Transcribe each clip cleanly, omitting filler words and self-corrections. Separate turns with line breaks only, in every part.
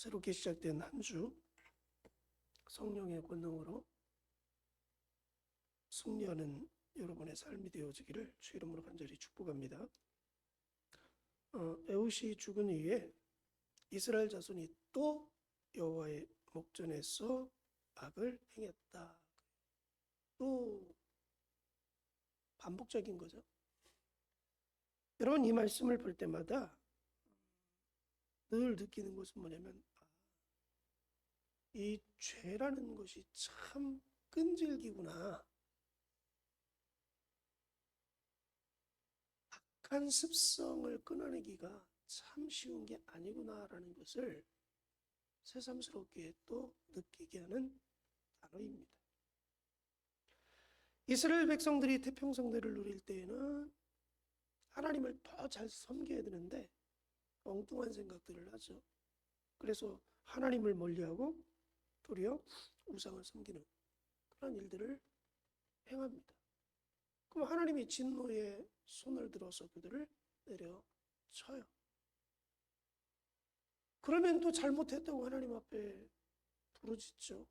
새롭게 시작된 한 주 성령의 권능으로 승리하는 여러분의 삶이 되어지기를 주 이름으로 간절히 축복합니다. 에훗이 죽은 이후에 이스라엘 자손이 또 여호와의 목전에서 악을 행했다. 또 반복적인 거죠. 여러분, 이 말씀을 볼 때마다 늘 느끼는 것은 뭐냐면 이 죄라는 것이 참 끈질기구나. 악한 습성을 끊어내기가 참 쉬운 게 아니구나라는 것을 새삼스럽게 또 느끼게 하는 단어입니다. 이스라엘 백성들이 태평성대를 누릴 때에는 하나님을 더 잘 섬겨야 되는데 엉뚱한 생각들을 하죠. 그래서 하나님을 멀리하고 도리어 우상을 섬기는 그런 일들을 행합니다. 그럼 하나님이 진노의 손을 들어서 그들을 내려쳐요. 그러면 또 잘못했다고 하나님 앞에 부르짖죠.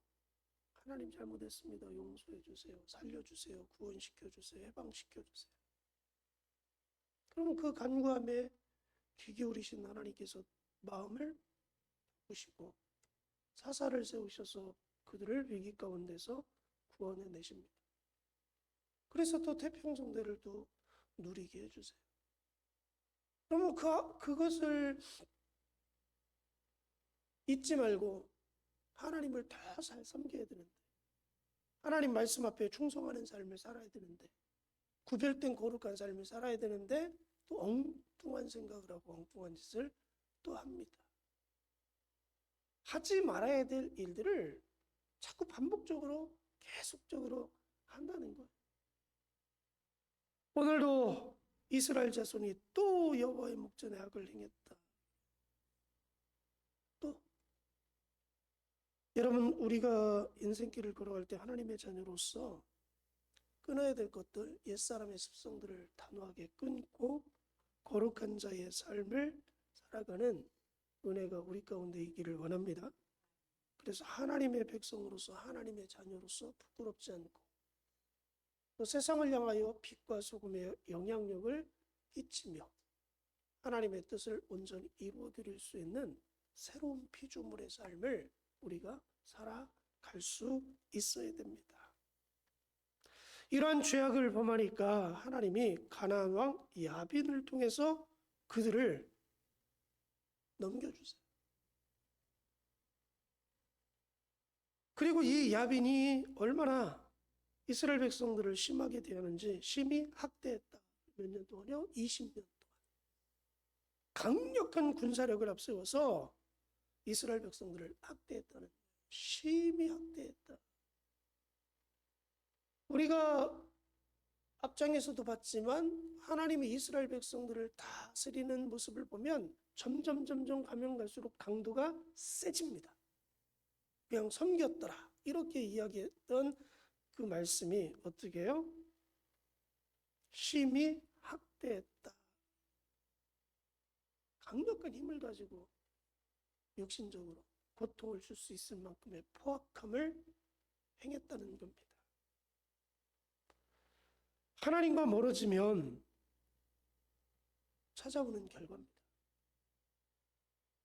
하나님 잘못했습니다. 용서해 주세요. 살려주세요. 구원시켜 주세요. 해방시켜 주세요. 그럼 그 간구함에 귀 기울이신 하나님께서 마음을 보시고 사사를 세우셔서 그들을 위기 가운데서 구원해 내십니다. 그래서 또 태평성대를 또 누리게 해주세요. 그러면 그것을 잊지 말고 하나님을 더 잘 섬겨야 되는데, 하나님 말씀 앞에 충성하는 삶을 살아야 되는데, 구별된 거룩한 삶을 살아야 되는데 또 엉뚱한 생각을 하고 엉뚱한 짓을 또 합니다. 하지 말아야 될 일들을 자꾸 반복적으로 계속적으로 한다는 거예요. 오늘도 이스라엘 자손이 또 여호와의 목전에 악을 행했다. 또 여러분, 우리가 인생길을 걸어갈 때 하나님의 자녀로서 끊어야 될 것들, 옛사람의 습성들을 단호하게 끊고 거룩한 자의 삶을 살아가는 은혜가 우리 가운데 있기를 원합니다. 그래서 하나님의 백성으로서, 하나님의 자녀로서 부끄럽지 않고 또 세상을 향하여 빛과 소금의 영향력을 끼치며 하나님의 뜻을 온전히 이루어드릴 수 있는 새로운 피조물의 삶을 우리가 살아갈 수 있어야 됩니다. 이러한 죄악을 범하니까 하나님이 가나안 왕 야빈을 통해서 그들을 넘겨주세요. 그리고 이 야빈이 얼마나 이스라엘 백성들을 심하게 대하는지 심히 학대했다. 몇 년 동안요? 20년 동안. 강력한 군사력을 앞세워서 이스라엘 백성들을 학대했다는 거예요. 심히 학대했다. 우리가 앞장에서도 봤지만 하나님이 이스라엘 백성들을 다스리는 모습을 보면 점점 가면 갈수록 강도가 세집니다. 그냥 섬겼더라 이렇게 이야기했던 그 말씀이 어떻게 해요? 심히 학대했다. 강력한 힘을 가지고 육신적으로 고통을 줄 수 있을 만큼의 포악함을 행했다는 겁니다. 하나님과 멀어지면 찾아오는 결과입니다.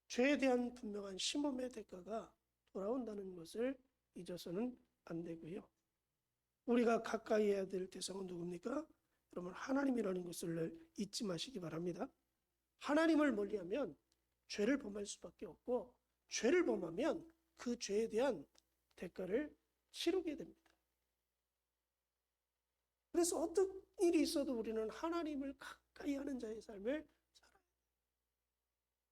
죄에 대한 분명한 심험의 대가가 돌아온다는 것을 잊어서는 안 되고요. 우리가 가까이 해야 될 대상은 누굽니까? 여러분, 하나님이라는 것을 잊지 마시기 바랍니다. 하나님을 멀리하면 죄를 범할 수밖에 없고 죄를 범하면 그 죄에 대한 대가를 치르게 됩니다. 그래서 어떤 일이 있어도 우리는 하나님을 가까이 하는 자의 삶을 살아야 돼요.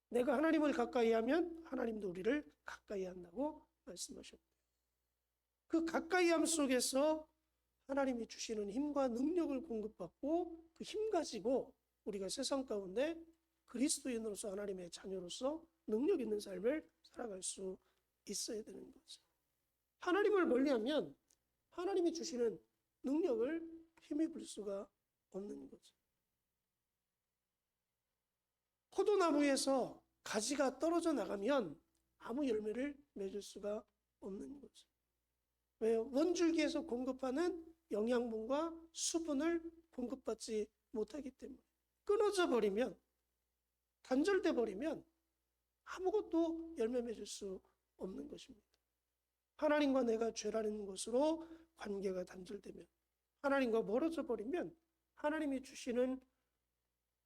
내가 하나님을 가까이 하면 하나님도 우리를 가까이 한다고 말씀하셨고요. 그 가까이함 속에서 하나님이 주시는 힘과 능력을 공급받고 그 힘 가지고 우리가 세상 가운데 그리스도인으로서 하나님의 자녀로서 능력 있는 삶을 살아갈 수 있어야 되는 거죠. 하나님을 멀리하면 하나님이 주시는 능력을 힘입을 수가 없는 거죠. 포도나무에서 가지가 떨어져 나가면 아무 열매를 맺을 수가 없는 거죠. 왜요? 원줄기에서 공급하는 영양분과 수분을 공급받지 못하기 때문에. 끊어져 버리면, 단절돼 버리면 아무것도 열매 맺을 수 없는 것입니다. 하나님과 내가 죄라는 것으로 관계가 단절되면, 하나님과 멀어져 버리면 하나님이 주시는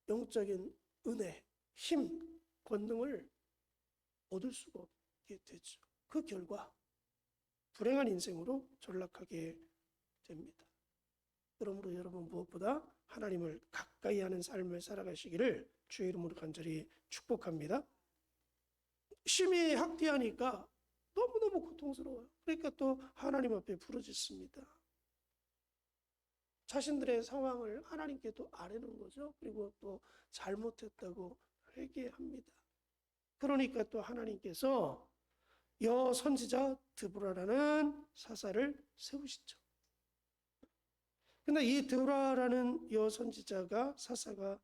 영적인 은혜, 힘, 권능을 얻을 수가 없게 되죠. 그 결과 불행한 인생으로 전락하게 됩니다. 그러므로 여러분 무엇보다 하나님을 가까이 하는 삶을 살아가시기를 주의 이름으로 간절히 축복합니다. 심히 학대하니까 너무너무 고통스러워요. 그러니까 또 하나님 앞에 부르짖습니다. 자신들의 상황을 하나님께 또 아뢰는 거죠. 그리고 또 잘못했다고 회개합니다. 그러니까 또 하나님께서 여선지자 드보라라는 사사를 세우시죠. 근데 이 드보라라는 여선지자가 사사가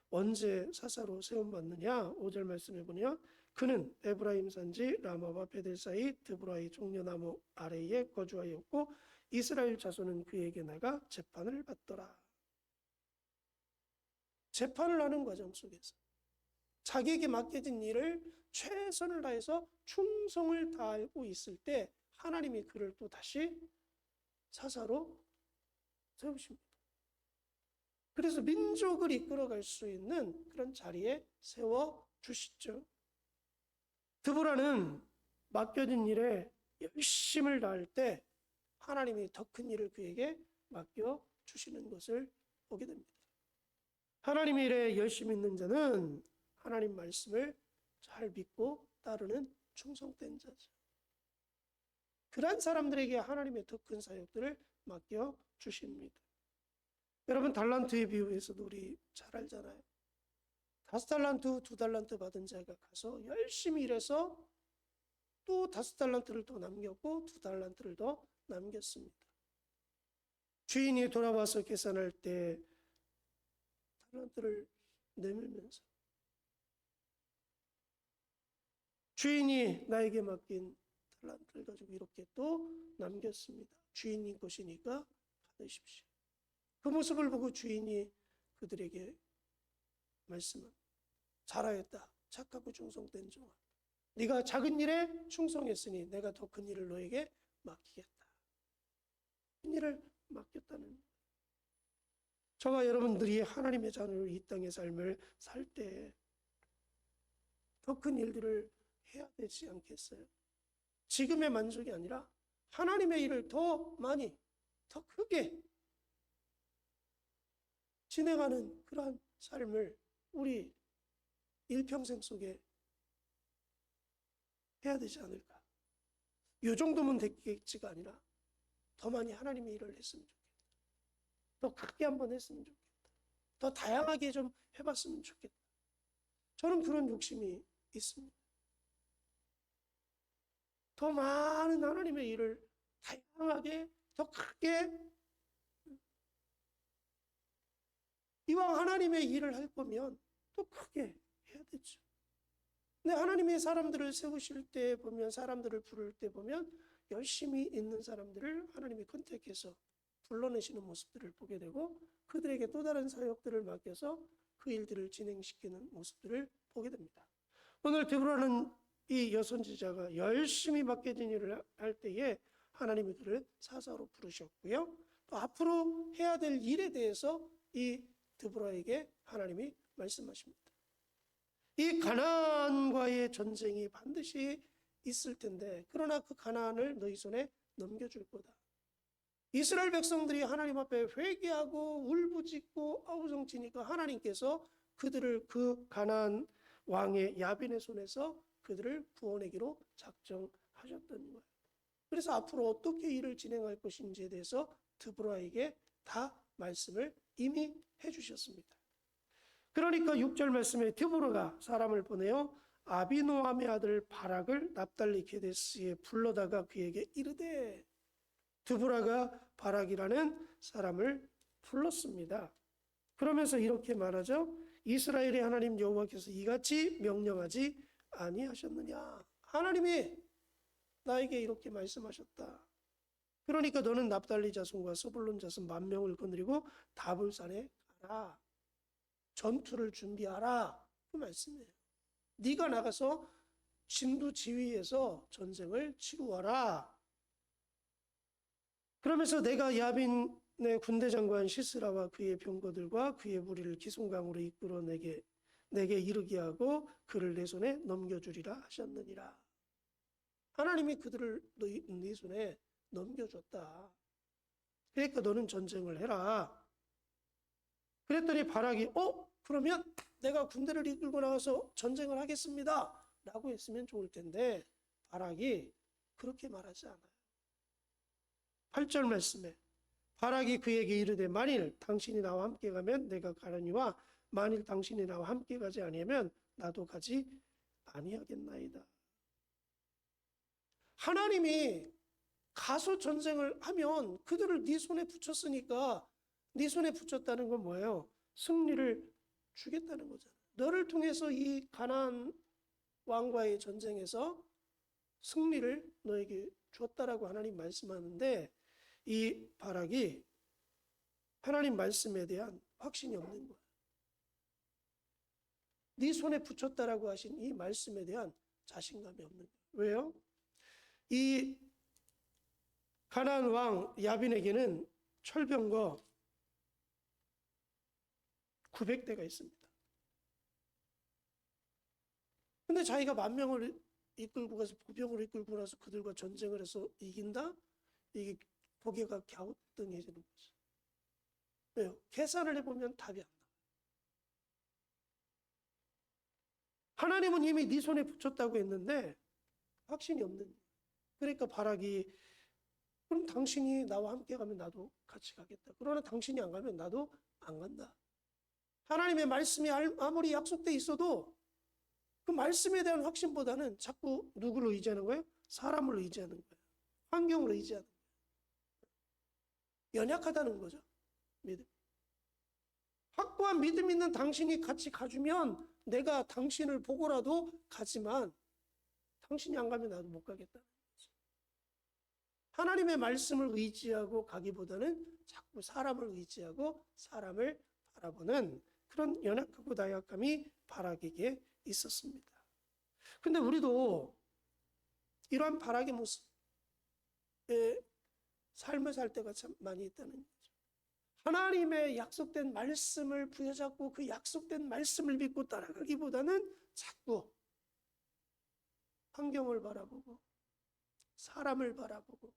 언제 사사로 세움받느냐? 5절 말씀해 보면 그는 에브라임 산지 라마와 베델 사이 드보라의 종려나무 아래에 거주하였고 이스라엘 자손은 그에게 나가 재판을 받더라. 재판을 하는 과정 속에서 자기에게 맡겨진 일을 최선을 다해서 충성을 다하고 있을 때 하나님이 그를 또 다시 사사로 세우십니다. 그래서 민족을 이끌어갈 수 있는 그런 자리에 세워주시죠. 드보라는 맡겨진 일에 열심을 다할 때 하나님이 더 큰 일을 그에게 맡겨주시는 것을 보게 됩니다. 하나님의 일에 열심히 있는 자는 하나님 말씀을 잘 믿고 따르는 충성된 자죠. 그런 사람들에게 하나님의 더 큰 사역들을 맡겨주십니다. 여러분 달란트의 비유에서도 우리 잘 알잖아요. 5달란트, 2달란트 받은 자가 가서 열심히 일해서 또 5달란트를 더 남겼고 2달란트를 더 남겼습니다. 주인이 돌아와서 계산할 때 달란트를 내밀면서 주인이 나에게 맡긴 달란트를 가지고 이렇게 또 남겼습니다. 주인이 것이니까 받으십시오. 그 모습을 보고 주인이 그들에게 말씀합니다. 잘하였다. 착하고 충성된 종아. 네가 작은 일에 충성했으니 내가 더 큰 일을 너에게 맡기겠다. 큰 일을 맡겼다는 저와 여러분들이 하나님의 자녀로 이 땅의 삶을 살 때 더 큰 일들을 해야 되지 않겠어요? 지금의 만족이 아니라 하나님의 일을 더 많이, 더 크게 진행하는 그러한 삶을 우리 일평생 속에 해야 되지 않을까? 이 정도면 됐겠지가 아니라 더 많이 하나님의 일을 했으면 좋겠다. 더 크게 한번 했으면 좋겠다. 더 다양하게 좀 해봤으면 좋겠다. 저는 그런 욕심이 있습니다. 더 많은 하나님의 일을 다양하게 더 크게 이왕 하나님의 일을 할 거면 또 크게 해야 되죠. 근데 하나님의 사람들을 세우실 때 보면 사람들을 부를 때 보면 열심히 있는 사람들을 하나님이 컨택해서 불러내시는 모습들을 보게 되고 그들에게 또 다른 사역들을 맡겨서 그 일들을 진행시키는 모습들을 보게 됩니다. 오늘 드보라는 이 여선지자가 열심히 맡겨진 일을 할 때에 하나님이 그를 사사로 부르셨고요. 또 앞으로 해야 될 일에 대해서 이 드보라에게 하나님이 말씀하십니다. 이 가나안과의 전쟁이 반드시 있을 텐데 그러나 그 가나안을 너희 손에 넘겨줄 거다. 이스라엘 백성들이 하나님 앞에 회개하고 울부짖고 아우성치니까 하나님께서 그들을 그 가나안 왕의 야빈의 손에서 그들을 구원하기로 작정하셨던 거예요. 그래서 앞으로 어떻게 일을 진행할 것인지에 대해서 드보라에게 다 말씀을 이미 해주셨습니다. 그러니까 6절 말씀에 드보라가 사람을 보내어 아비노함의 아들 바락을 납달리 게데스에 불러다가 그에게 이르되 드보라가 바락이라는 사람을 불렀습니다. 그러면서 이렇게 말하죠. 이스라엘의 하나님 여호와께서 이같이 명령하지 아니하셨느냐. 하나님이 나에게 이렇게 말씀하셨다. 그러니까 너는 납달리 자손과 스불론 자손 10,000명을 거느리고 다볼산에 가라. 전투를 준비하라. 그 말씀이에요. 네가 나가서 진두지휘해서 전쟁을 치루어라. 그러면서 내가 야빈의 군대 장관 시스라와 그의 병거들과 그의 무리를 기송강으로 이끌어 내게 이르게 하고 그를 내 손에 넘겨주리라 하셨느니라. 하나님이 그들을 네 손에 넘겨줬다. 그러니까 너는 전쟁을 해라. 그랬더니 바락이 그러면 내가 군대를 이끌고 나가서 전쟁을 하겠습니다 라고 했으면 좋을 텐데 바락이 그렇게 말하지 않아요. 8절 말씀에 바락이 그에게 이르되 만일 당신이 나와 함께 가면 내가 가려니와 만일 당신이 나와 함께 가지 아니하면 나도 가지 아니하겠나이다. 하나님이 가서 전쟁을 하면 그들을 네 손에 붙였으니까 네 손에 붙였다는 건 뭐예요? 승리를 주겠다는 거잖아요. 너를 통해서 이 가나안 왕과의 전쟁에서 승리를 너에게 주었다라고 하나님 말씀하는데 이 바락이 하나님 말씀에 대한 확신이 없는 거예요. 네 손에 붙였다라고 하신 이 말씀에 대한 자신감이 없는 거예요. 왜요? 이 가나안 왕 야빈에게는 철병거 900대가 있습니다. 근데 자기가 10,000명을 이끌고 가서 보병을 이끌고 나서 그들과 전쟁을 해서 이긴다? 이게 고개가 갸우뚱해지는 거죠. 왜요? 계산을 해보면 답이 안 나와요. 하나님은 이미 네 손에 붙였다고 했는데 확신이 없는 거예요. 그러니까 바락이 그럼 당신이 나와 함께 가면 나도 같이 가겠다. 그러나 당신이 안 가면 나도 안 간다. 하나님의 말씀이 아무리 약속돼 있어도 그 말씀에 대한 확신보다는 자꾸 누구를 의지하는 거예요? 사람을 의지하는 거예요. 환경을 의지하는 거예요. 연약하다는 거죠. 믿음. 확고한 믿음 있는 당신이 같이 가주면 내가 당신을 보고라도 가지만 당신이 안 가면 나도 못 가겠다는 거죠. 하나님의 말씀을 의지하고 가기보다는 자꾸 사람을 의지하고 사람을 바라보는 그런 연약하고 나약함이 바락에게 있었습니다. 근데 우리도 이러한 바락의 모습에 삶을 살 때가 참 많이 있다는 거죠. 하나님의 약속된 말씀을 부여잡고 그 약속된 말씀을 믿고 따라가기보다는 자꾸 환경을 바라보고 사람을 바라보고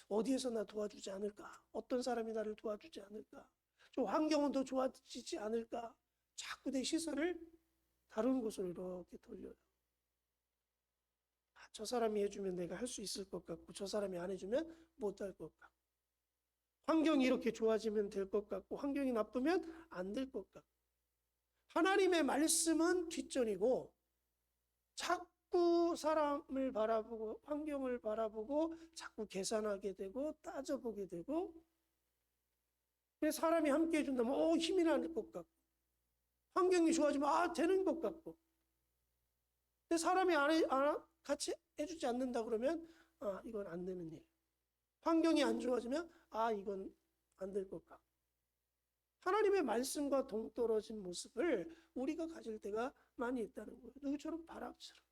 어디에서 나 도와주지 않을까? 어떤 사람이 나를 도와주지 않을까? 좀 환경은 더 좋아지지 않을까? 자꾸 내 시선을 다른 곳으로 이렇게 돌려요. 저 사람이 해주면 내가 할 수 있을 것 같고 저 사람이 안 해주면 못 할 것 같고 환경이 이렇게 좋아지면 될 것 같고 환경이 나쁘면 안 될 것 같고 하나님의 말씀은 뒷전이고 자꾸 사람을 바라보고 환경을 바라보고 자꾸 계산하게 되고 따져보게 되고 사람이 함께 해준다면 힘이 날 것 같고 환경이 좋아지면 되는 것 같고 근데 사람이 같이 해주지 않는다 그러면 이건 안 되는 일. 환경이 안 좋아지면 이건 안 될 것 같고 하나님의 말씀과 동떨어진 모습을 우리가 가질 때가 많이 있다는 거예요. 누구처럼? 바락처럼.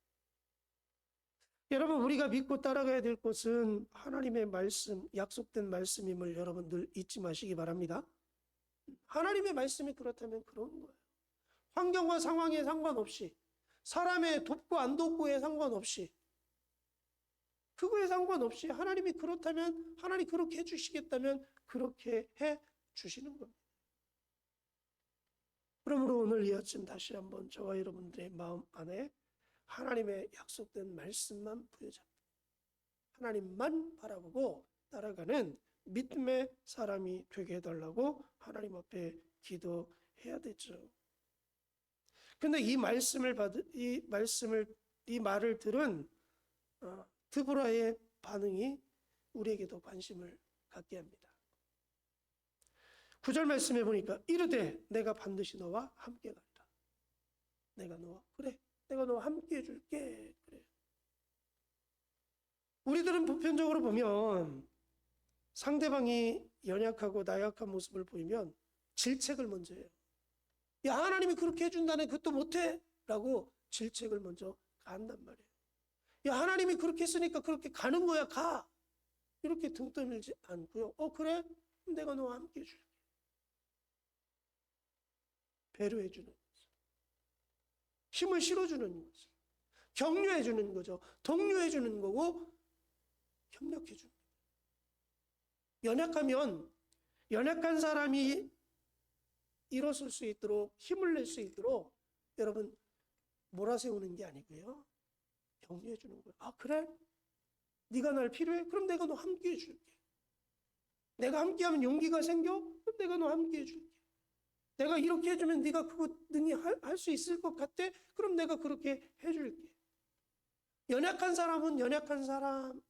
여러분 우리가 믿고 따라가야 될 것은 하나님의 말씀, 약속된 말씀임을 여러분들 잊지 마시기 바랍니다. 하나님의 말씀이 그렇다면 그런 거예요. 환경과 상황에 상관없이 사람의 돕고 안 돕고에 상관없이 그거에 상관없이 하나님이 그렇다면 하나님 그렇게 해주시겠다면 그렇게 해주시는 겁니다. 그러므로 오늘 이 아침 다시 한번 저와 여러분들의 마음 안에 하나님의 약속된 말씀만 부여잡고 하나님만 바라보고 따라가는 믿음의 사람이 되게 해달라고 하나님 앞에 기도해야 되죠. 근데 이 말을 들은 드보라의 반응이 우리에게도 관심을 갖게 합니다. 9절 말씀해 보니까 이르되 내가 반드시 너와 함께 가리라. 내가 너와 함께 해줄게. 그래. 우리들은 보편적으로 보면 상대방이 연약하고 나약한 모습을 보이면 질책을 먼저 해요. 야, 하나님이 그렇게 해준다네 그것도 못해? 라고 질책을 먼저 한단 말이에요. 야, 하나님이 그렇게 했으니까 그렇게 가는 거야, 가. 이렇게 등 떠밀지 않고요. 그래? 내가 너와 함께 해줄게. 배려해 주는 거죠. 힘을 실어주는 거죠. 격려해 주는 거죠. 독려해 주는 거고 협력해 주는 거예요. 연약하면 연약한 사람이 일어설 수 있도록 힘을 낼 수 있도록 여러분 몰아세우는 게 아니고요. 격려해 주는 거예요. 아, 그래? 네가 날 필요해? 그럼 내가 너 함께 해줄게. 내가 함께하면 용기가 생겨? 그럼 내가 너 함께 해줄게. 내가 이렇게 해주면 네가 그거 능히 할 수 있을 것 같아? 그럼 내가 그렇게 해줄게. 연약한 사람은 연약한 사람에게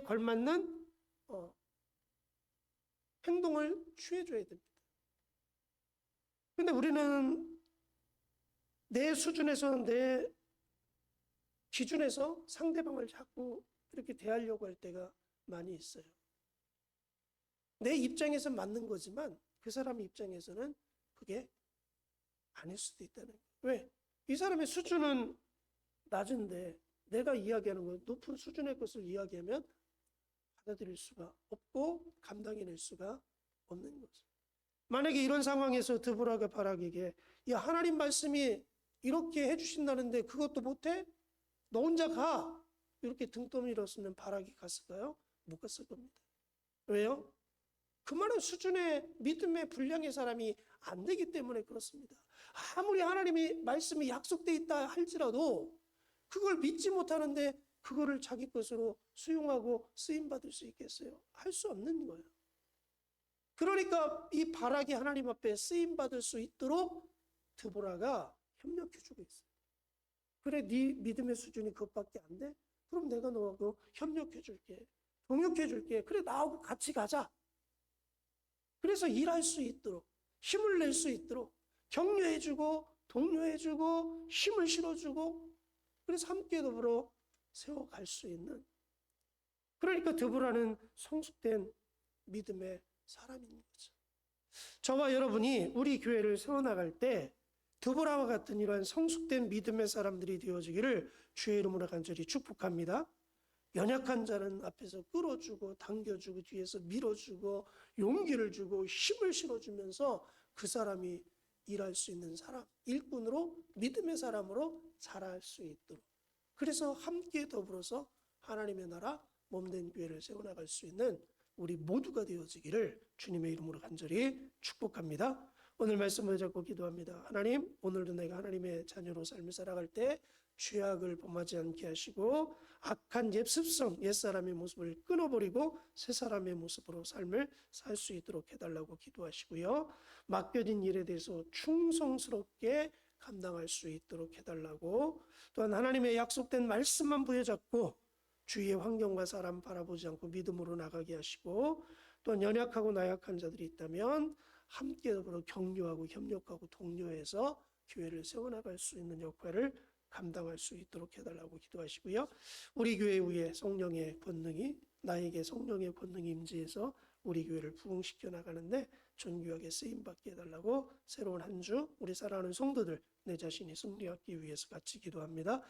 걸맞는 행동을 취해줘야 됩니다. 근데 우리는 내 수준에서 내 기준에서 상대방을 자꾸 이렇게 대하려고 할 때가 많이 있어요. 내 입장에서 맞는 거지만 그 사람 입장에서는 그게 아닐 수도 있다는 거예요. 왜? 이 사람의 수준은 낮은데 내가 이야기하는 건 높은 수준의 것을 이야기하면 받아들일 수가 없고 감당해낼 수가 없는 거죠. 만약에 이런 상황에서 드보라가 바락에게 야, 하나님 말씀이 이렇게 해주신다는데 그것도 못해? 너 혼자 가. 이렇게 등 떠밀었으면 바락이 갔을까요? 못 갔을 겁니다. 왜요? 그만한 수준의 믿음의 분량의 사람이 안 되기 때문에 그렇습니다. 아무리 하나님이 말씀이 약속돼 있다 할지라도 그걸 믿지 못하는데 그거를 자기 것으로 수용하고 쓰임받을 수 있겠어요? 할 수 없는 거예요. 그러니까 이 바락이 하나님 앞에 쓰임받을 수 있도록 드보라가 협력해주고 있어요. 그래, 네 믿음의 수준이 그것밖에 안 돼? 그럼 내가 너하고 협력해줄게. 동역해줄게. 그래, 나하고 같이 가자. 그래서 일할 수 있도록, 힘을 낼 수 있도록 격려해주고 독려해주고 힘을 실어주고 그래서 함께 더불어 세워갈 수 있는, 그러니까 드보라는 성숙된 믿음의 사람인 거죠. 저와 여러분이 우리 교회를 세워나갈 때 드보라와 같은 이러한 성숙된 믿음의 사람들이 되어지기를 주의 이름으로 간절히 축복합니다. 연약한 자는 앞에서 끌어주고 당겨주고 뒤에서 밀어주고 용기를 주고 힘을 실어주면서 그 사람이 일할 수 있는 사람, 일꾼으로 믿음의 사람으로 자랄 수 있도록, 그래서 함께 더불어서 하나님의 나라 몸된 교회를 세워나갈 수 있는 우리 모두가 되어지기를 주님의 이름으로 간절히 축복합니다. 오늘 말씀을 잡고 기도합니다. 하나님, 오늘도 내가 하나님의 자녀로 삶을 살아갈 때 죄악을 범하지 않게 하시고 악한 옛습성, 옛사람의 모습을 끊어버리고 새사람의 모습으로 삶을 살 수 있도록 해달라고 기도하시고요. 맡겨진 일에 대해서 충성스럽게 감당할 수 있도록 해달라고, 또한 하나님의 약속된 말씀만 부여잡고 주위의 환경과 사람 바라보지 않고 믿음으로 나가게 하시고, 또한 연약하고 나약한 자들이 있다면 함께 더불어 격려하고 협력하고 독려해서 교회를 세워나갈 수 있는 역할을 감당할 수 있도록 해달라고 기도하시고요. 우리 교회 위에 성령의 권능이, 나에게 성령의 권능이 임재해서 우리 교회를 부흥시켜 나가는데 존귀하게 쓰임받게 해달라고 새로운 한 주 우리 사랑하는 성도들 내 자신이 승리하기 위해서 같이 기도합니다.